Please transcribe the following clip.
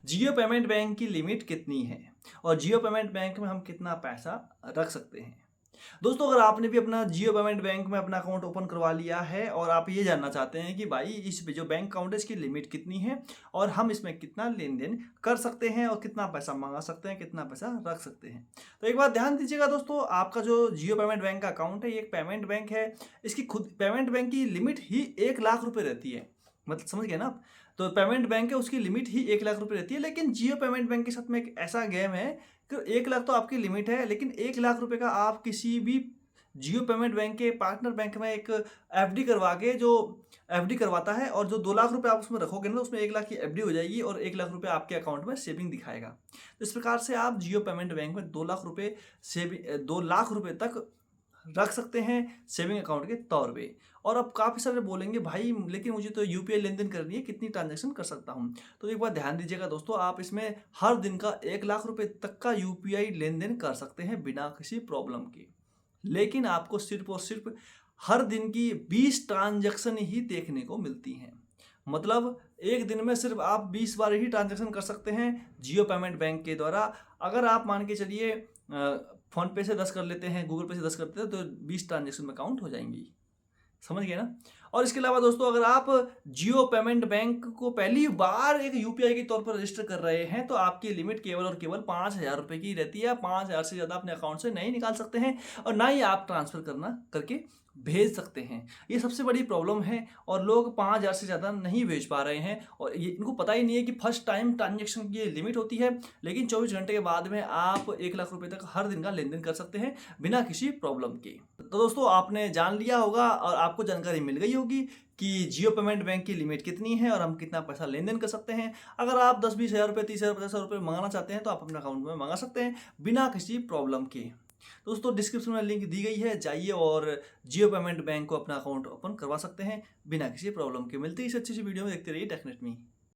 जियो payment bank की limit कितनी है और जियो पेमेंट बैंक में हम कितना पैसा रख सकते हैं। दोस्तों, अगर आपने भी अपना जियो पेमेंट बैंक में अपना अकाउंट ओपन करवा लिया है और आप ये जानना चाहते हैं कि भाई इस पे जो बैंक अकाउंट है इसकी लिमिट कितनी है और हम इसमें कितना लेन देन कर सकते हैं और कितना पैसा मंगा सकते हैं, कितना पैसा रख सकते हैं, तो एक बात ध्यान दीजिएगा दोस्तों, आपका जो जियो पेमेंट बैंक का अकाउंट है ये एक पेमेंट बैंक है। इसकी खुद पेमेंट बैंक की लिमिट ही 1 लाख रुपए रहती है। मतलब समझ गए ना आप? तो पेमेंट बैंक है उसकी लिमिट ही 1 लाख रुपए रहती है, लेकिन जियो पेमेंट बैंक के साथ में एक ऐसा गेम है कि 1 लाख तो आपकी लिमिट है, लेकिन 1 लाख रुपए का आप किसी भी जियो पेमेंट बैंक के पार्टनर बैंक में एक एफडी करवा के, जो एफडी करवाता है और जो 2 लाख रुपए आप उसमें रखोगे ना तो उसमें 1 लाख की एफडी हो जाएगी और 1 लाख रुपए आपके अकाउंट में सेविंग दिखाएगा। तो इस प्रकार से आप जियो पेमेंट बैंक में 2 लाख रुपए सेविंग 2 लाख रुपए तक रख सकते हैं सेविंग अकाउंट के तौर पे। और अब काफ़ी सारे बोलेंगे भाई लेकिन मुझे तो यूपीआई लेन देन करनी है, कितनी ट्रांजैक्शन कर सकता हूँ। तो एक बार ध्यान दीजिएगा दोस्तों, आप इसमें हर दिन का 1 लाख रुपए तक का यूपीआई लेन देन कर सकते हैं बिना किसी प्रॉब्लम के। लेकिन आपको सिर्फ और सिर्फ हर दिन की 20 ट्रांजैक्शन ही देखने को मिलती हैं। मतलब एक दिन में सिर्फ आप 20 बार ही ट्रांजैक्शन कर सकते हैं जियो पेमेंट बैंक के द्वारा। अगर आप मान के चलिए फ़ोन पे से 10 कर लेते हैं, गूगल पे से 10 करते हैं, तो 20 ट्रांजैक्शन में काउंट हो जाएंगी। समझ गए ना? और इसके अलावा दोस्तों, अगर आप जियो पेमेंट बैंक को पहली बार एक यूपीआई के तौर पर रजिस्टर कर रहे हैं तो आपकी लिमिट केवल और केवल 5,000 रुपये की रहती है। 5,000 से ज़्यादा अपने अकाउंट से नहीं निकाल सकते हैं और ना ही आप ट्रांसफ़र करके भेज सकते हैं। ये सबसे बड़ी प्रॉब्लम है और लोग 5,000 से ज़्यादा नहीं भेज पा रहे हैं और ये इनको पता ही नहीं है कि फर्स्ट टाइम ट्रांजेक्शन की लिमिट होती है, लेकिन 24 घंटे के बाद में आप 1 लाख रुपए तक हर दिन का लेन देन कर सकते हैं बिना किसी प्रॉब्लम के। तो दोस्तों, आपने जान लिया होगा और आपको जानकारी मिल गई होगी कि जियो पेमेंट बैंक की लिमिट कितनी है और हम कितना पैसा लेन देन कर सकते हैं। अगर आप 10-20 हज़ार रुपये, 30,000, 50,000 रुपये मंगाना चाहते हैं तो आप अपने अकाउंट में मंगा सकते हैं बिना किसी प्रॉब्लम के। दोस्तों, डिस्क्रिप्शन में लिंक दी गई है, जाइए और जियो पेमेंट बैंक को अपना अकाउंट ओपन करवा सकते हैं बिना किसी प्रॉब्लम के। मिलते हैं इस अच्छी सी वीडियो में, देखते रहिए टेक्नेट मी।